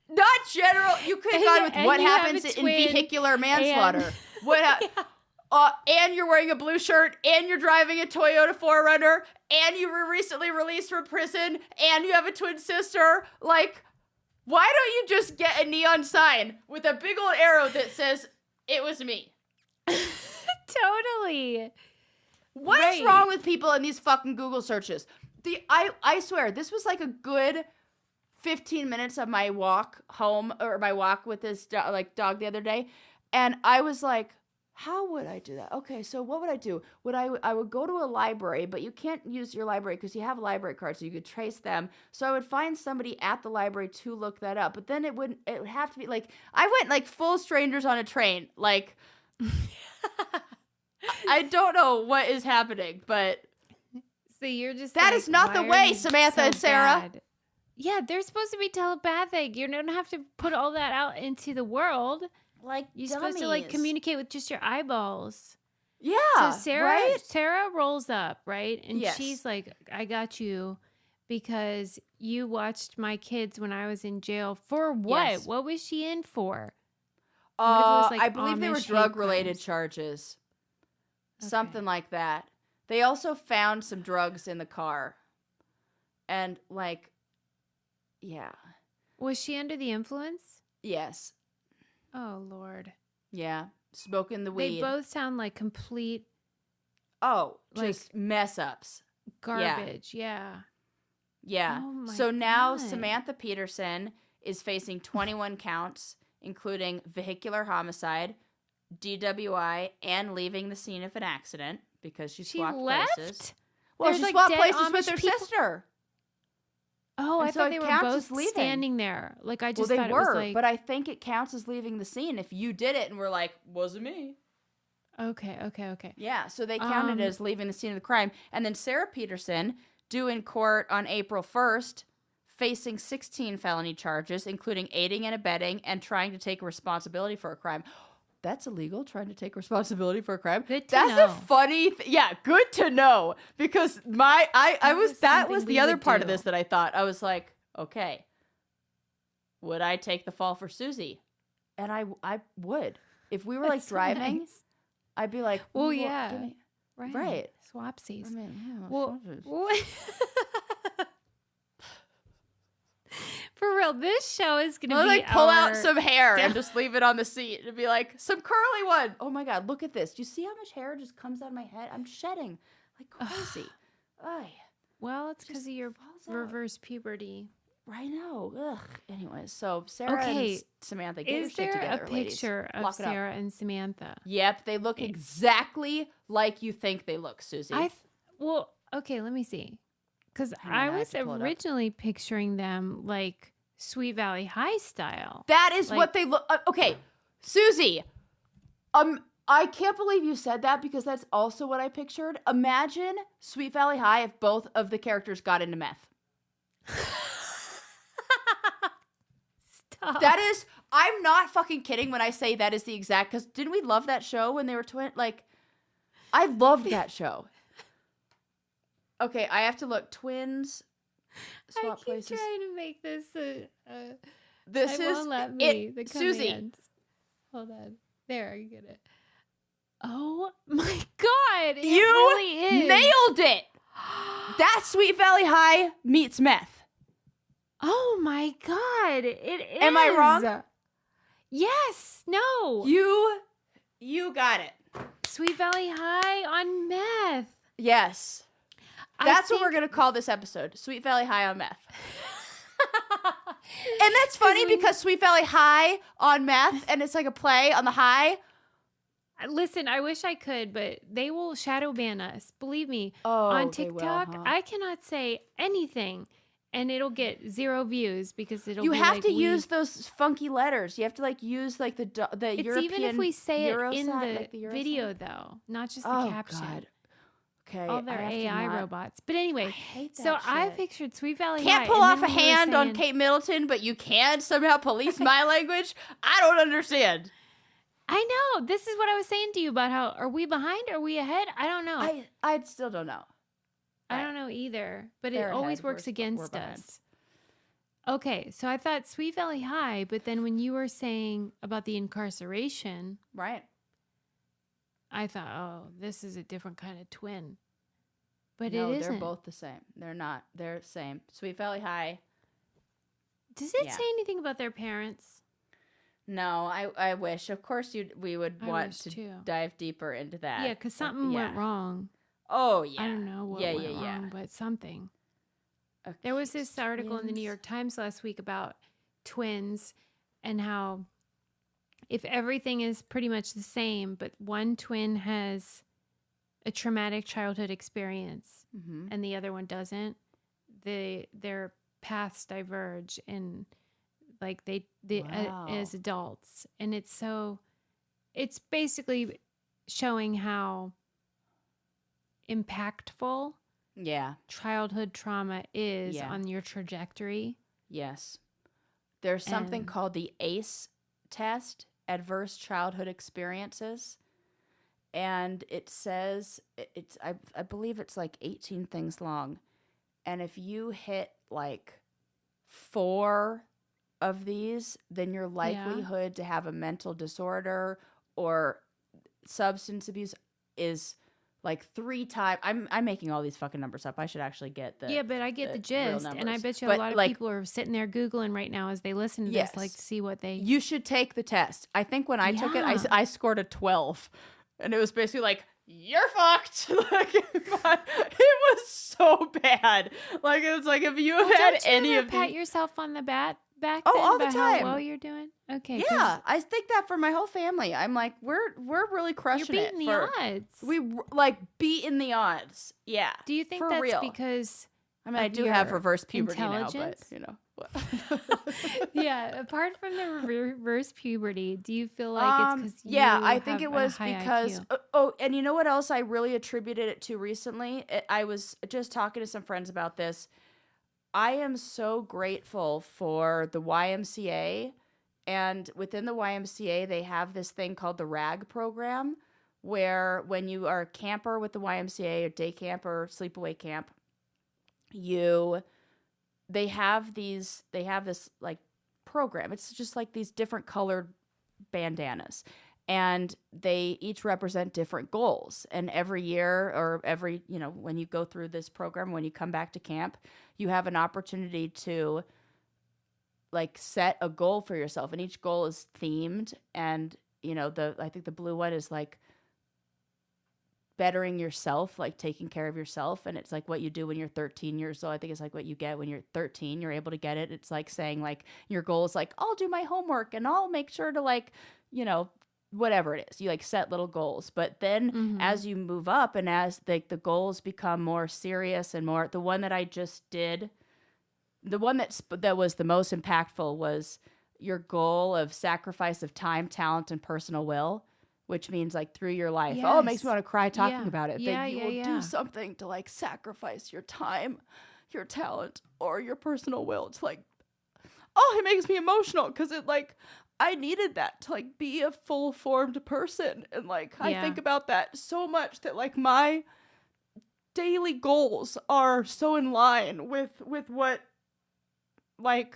not general. You could have gone with what happens in vehicular manslaughter. And you're wearing a blue shirt, and you're driving a Toyota 4Runner, and you were recently released from prison, and you have a twin sister. Like, why don't you just get a neon sign with a big old arrow that says, "It was me"? Totally. What is wrong with people in these fucking Google searches? I swear, this was like a good 15 minutes of my walk home or my walk with this dog the other day. And I was like, how would I do that? Okay, so what would I do? I would go to a library, but you can't use your library because you have library cards, so you could trace them. So I would find somebody at the library to look that up. But then it would have to be like, I went like full strangers on a train. Like, I don't know what is happening, but so you're just that like, is not the way, Samantha and Sarah. Bad? Yeah, they're supposed to be telepathic. You don't have to put all that out into the world. Like, you're supposed to like communicate with just your eyeballs. Yeah. So right? Sarah rolls up, right? And yes. she's like, I got you because you watched my kids when I was in jail. For what? Yes. What was she in for? I believe they were drug-related charges. Okay. Something like that. They also found some drugs in the car. And like, yeah. Was she under the influence? Yes. Oh, Lord. Yeah. Smoking the weed. They both sound like complete... Oh, just mess ups. Garbage, yeah. Yeah. Oh so now Samantha Peterson is facing 21 counts, including vehicular homicide, DWI, and leaving the scene of an accident because she swapped places. Well, she swapped places with her sister. Oh, I thought they were both standing there. Like, I just thought it was like... but I think it counts as leaving the scene if you did it and were like, wasn't me. Okay. Yeah, so they counted it as leaving the scene of the crime. And then Sarah Peterson, due in court on April 1st, facing 16 felony charges, including aiding and abetting and trying to take responsibility for a crime. That's illegal, trying to take responsibility for a crime. Good to know. That's a funny yeah, good to know. Because that was the other part of this that I thought. I was like, okay, would I take the fall for Susie? And I would. If we were like driving, nice. I'd be like, well, yeah. Right. Swapsies. I mean, yeah, swapsies. For real, this show is going to be like pull out some hair and just leave it on the seat and be like, some curly one. Oh my God, look at this. Do you see how much hair just comes out of my head? I'm shedding like crazy. Well, it's because of your reverse puberty. I know. Ugh. Anyways, so Sarah and Samantha, get your shit together, ladies. Is there a picture of Sarah and Samantha? Yep, they look exactly like you think they look, Susie. Well, okay, let me see. Because I was originally picturing them like Sweet Valley High style. That is what they look. Okay, Susie. I can't believe you said that because that's also what I pictured. Imagine Sweet Valley High if both of the characters got into meth. Stop. That is. I'm not fucking kidding when I say that is the exact. Because didn't we love that show when they were twin? Like, I loved that show. Okay, I have to look. Twins. Swap places. Trying to make this. This I is won't let me. The Susie. Commands. Hold on. There, I get it. Oh my God! It really is. Nailed it. That's Sweet Valley High meets meth. Oh my God! It is. Am I wrong? Yes. No. You got it. Sweet Valley High on meth. Yes. That's what we're going to call this episode. Sweet Valley High on meth. And that's funny because Sweet Valley High on meth, and it's like a play on the high. Listen, I wish I could, but they will shadow ban us. Believe me. Oh, on TikTok, they will, huh? I cannot say anything, and it'll get 0 views because it'll. You be have like to use those funky letters. You have to like use like the it's European. Even if we say Eurosat, it in like the video, though, not just the caption. God. Okay, all their AI robots. But anyway, I pictured Sweet Valley High. Can't pull off a hand on Kate Middleton, but you can somehow police my language? I don't understand. I know. This is what I was saying to you about how, are we behind? Are we ahead? I don't know. I still don't know. I don't know either, but it always works against us. Okay, so I thought Sweet Valley High, but then when you were saying about the incarceration. Right. I thought, oh, this is a different kind of twin. But no, it isn't. They're both the same. They're not. They're the same. Sweet Valley High. Does it say anything about their parents? No, I wish. Of course, we would want to dive deeper into that. Yeah, because something went wrong. Oh, yeah. I don't know what went wrong, but something. There was this article in the New York Times last week about twins and how if everything is pretty much the same, but one twin has a traumatic childhood experience and the other one doesn't, their paths diverge and like they as adults. And it's basically showing how impactful childhood trauma is on your trajectory. Yes. There's something called the ACE test, Adverse Childhood Experiences. And it says, I believe it's like 18 things long. And if you hit like 4 of these, then your likelihood to have a mental disorder or substance abuse is like 3 times. I'm making all these fucking numbers up. I should actually get the but I get the gist, and I bet you a lot of people are sitting there Googling right now as they listen to this, like to see what they. You should take the test. I think when I took it, I scored a 12, and it was basically like, you're fucked. Like it was so bad. Like it was like if you have had any of pat yourself on the back then all the about time. how well you're doing. Okay. Yeah, I think that for my whole family. I'm like, we're really crushing it. You're beating the odds. We like beating the odds. Yeah. Do you think that's real? Because I mean, I do have reverse puberty now, but you know. Yeah, apart from the reverse puberty, do you feel like it's because I think it was because and you know what else I really attributed it to recently? I was just talking to some friends about this. I am so grateful for the YMCA, and within the YMCA they have this thing called the RAG program, where when you are a camper with the YMCA or day camp or sleepaway camp, they have this like program. It's just like these different colored bandanas, and they each represent different goals. And every year or every, when you go through this program, when you come back to camp, you have an opportunity to like set a goal for yourself, and each goal is themed. And I think the blue one is like bettering yourself, like taking care of yourself. And it's like what you do when you're 13 years old. I think it's like what you get when you're 13, you're able to get it. It's like saying like your goal is like, I'll do my homework and I'll make sure to like, whatever it is, you like set little goals. But then as you move up and as the goals become more serious and more, the one that I just did, the one that was the most impactful was your goal of sacrifice of time, talent, and personal will, which means like through your life. Yes. Oh, it makes me want to cry talking about it. That you will do something to like sacrifice your time, your talent, or your personal will. It's like, oh, it makes me emotional because it like, I needed that to like be a full formed person. And like, I think about that so much that like my daily goals are so in line with what like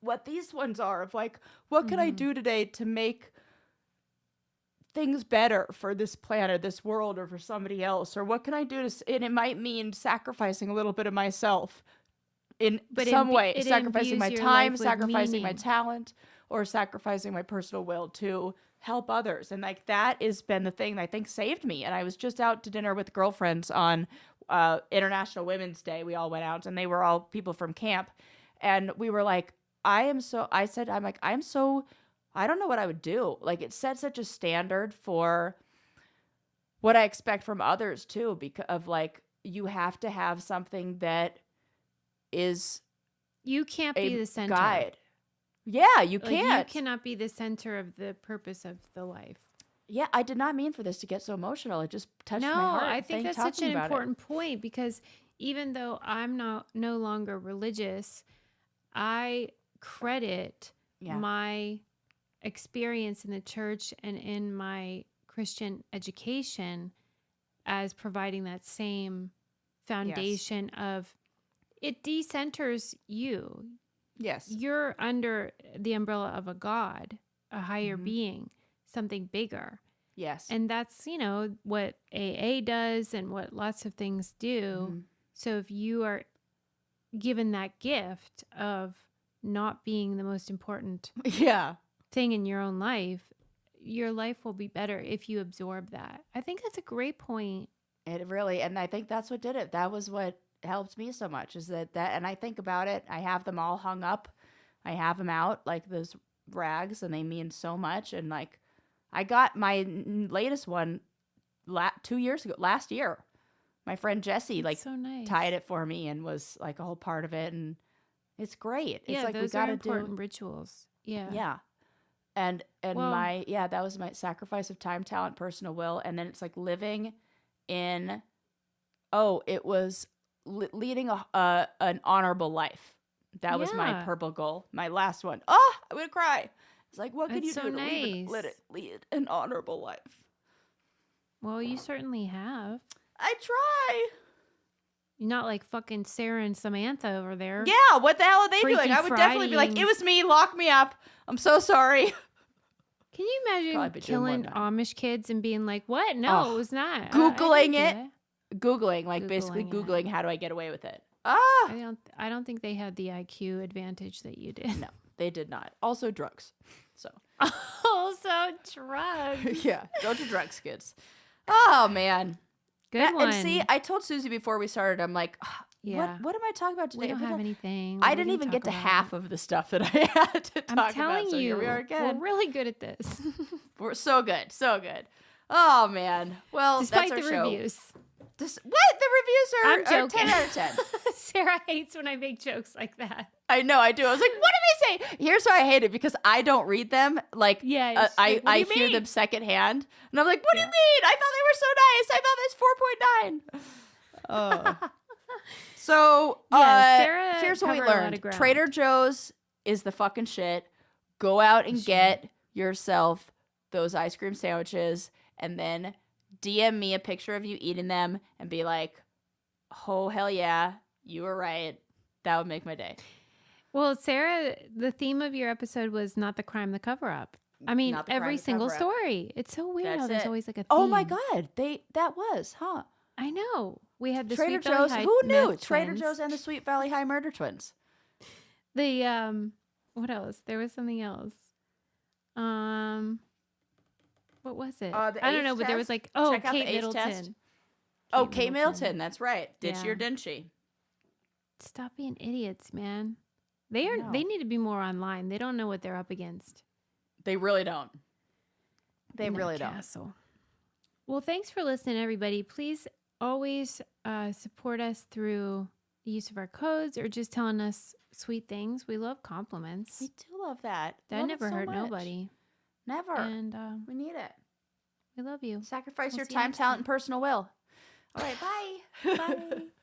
what these ones are of like, what can I do today to make things better for this planet, this world, or for somebody else? Or what can I do and it might mean sacrificing a little bit of myself in some way, sacrificing my time, sacrificing my talent, or sacrificing my personal will to help others. And like that has been the thing that I think saved me. And I was just out to dinner with girlfriends on International Women's Day. We all went out, and they were all people from camp. And we were like, I don't know what I would do. Like it set such a standard for what I expect from others too, because of like, you have to have something that is you can't be the center guide. Yeah, you can't. You cannot be the center of the purpose of the life. Yeah, I did not mean for this to get so emotional. It just touched my heart. No, I think that's such an important point, because even though I'm no longer religious, I credit my experience in the church and in my Christian education as providing that same foundation of it decenters you. Yes. You're under the umbrella of a God, a higher being, something bigger. Yes. And that's, what AA does and what lots of things do. So if you are given that gift of not being the most important thing in your own life, your life will be better if you absorb that. I think that's a great point. It really, and I think that's what did it. That was what helps me so much is that, and I think about it. I have them all hung up. I have them out like those rags, and they mean so much. And like, I got my latest one 2 years ago, last year. My friend Jessie That's so nice. tied it for me and was like a whole part of it, and it's great. Yeah, it's like those we gotta are important rituals. Yeah. yeah. And Well, that was my sacrifice of time, talent, personal will, and then it's like living in it was leading an honorable life. That was my Yeah. purple goal, my last one. Oh, I'm gonna cry. It's like, what can That's you so do to nice. let it lead an honorable life? Well, you certainly have. I try. You're not like fucking Sarah and Samantha over there. Yeah, what the hell are they Freaky doing? I would definitely be like, Friday. it was me, lock me up. I'm so sorry. Can you Probably imagine be doing more killing than that. Amish kids and being like, what? No, Oh, it was not. I Googling didn't do it. that. Googling, like basically Googling it. Googling, how do I get away with it? I don't think they had the IQ advantage that you did. No, they did not. Also drugs. So Also drugs. yeah, don't do drugs, kids. Oh man. Good one. And see, I told Susie before we started, I'm like, Yeah. what am I talking about today? We don't have anything. I What are didn't we even gonna get to talk half about? of the stuff that I had to talk I'm telling about. So you, here we are again. we're really good at this. We're so good, so good. Oh man. Well, Despite that's the our show. reviews. What? The I'm reviews are joking. 10 out of 10. Sarah hates when I make jokes like that. I know, I do. I was like, what did they say? Here's why I hate it, because I don't read them. Like, Yeah, she's I like, what do you hear mean? them secondhand. And I'm like, what do you Yeah. mean? I thought they were so nice. I thought that's 4.9. So, Yeah, Sarah here's what we covered a lot learned. of ground. Trader Joe's is the fucking shit. Go out and get yourself those ice cream sandwiches, and then DM me a picture of you eating them and be like, oh, hell yeah, you were right. That would make my day. Well, Sarah, the theme of your episode was not the crime, the cover up. I mean, Not the crime, every the single cover-up. story. It's so weird That's how there's it. always like a theme. Oh my God. That was, huh? I know. We had the Trader Sweet Valley Joe's. High Who knew? Meth Trader twins. Joe's and the Sweet Valley High Murder Twins. The what else? There was something else. What was it? The I don't ACE know, but there was test? like, Check out Kate the ACE Middleton. test. Kate Middleton. That's right. Did she or Yeah. didn't she? Stop being idiots, man. They know. they need to be more online. They don't know what they're up against. They really don't. They in that really don't. castle. Well, thanks for listening, everybody. Please always support us through the use of our codes or just telling us sweet things. We love compliments. We do love that. That Love it never so hurt much. nobody. Never. And We need it. we love you. Sacrifice We'll your see you time, next talent, time. and personal will. All right, bye. Bye.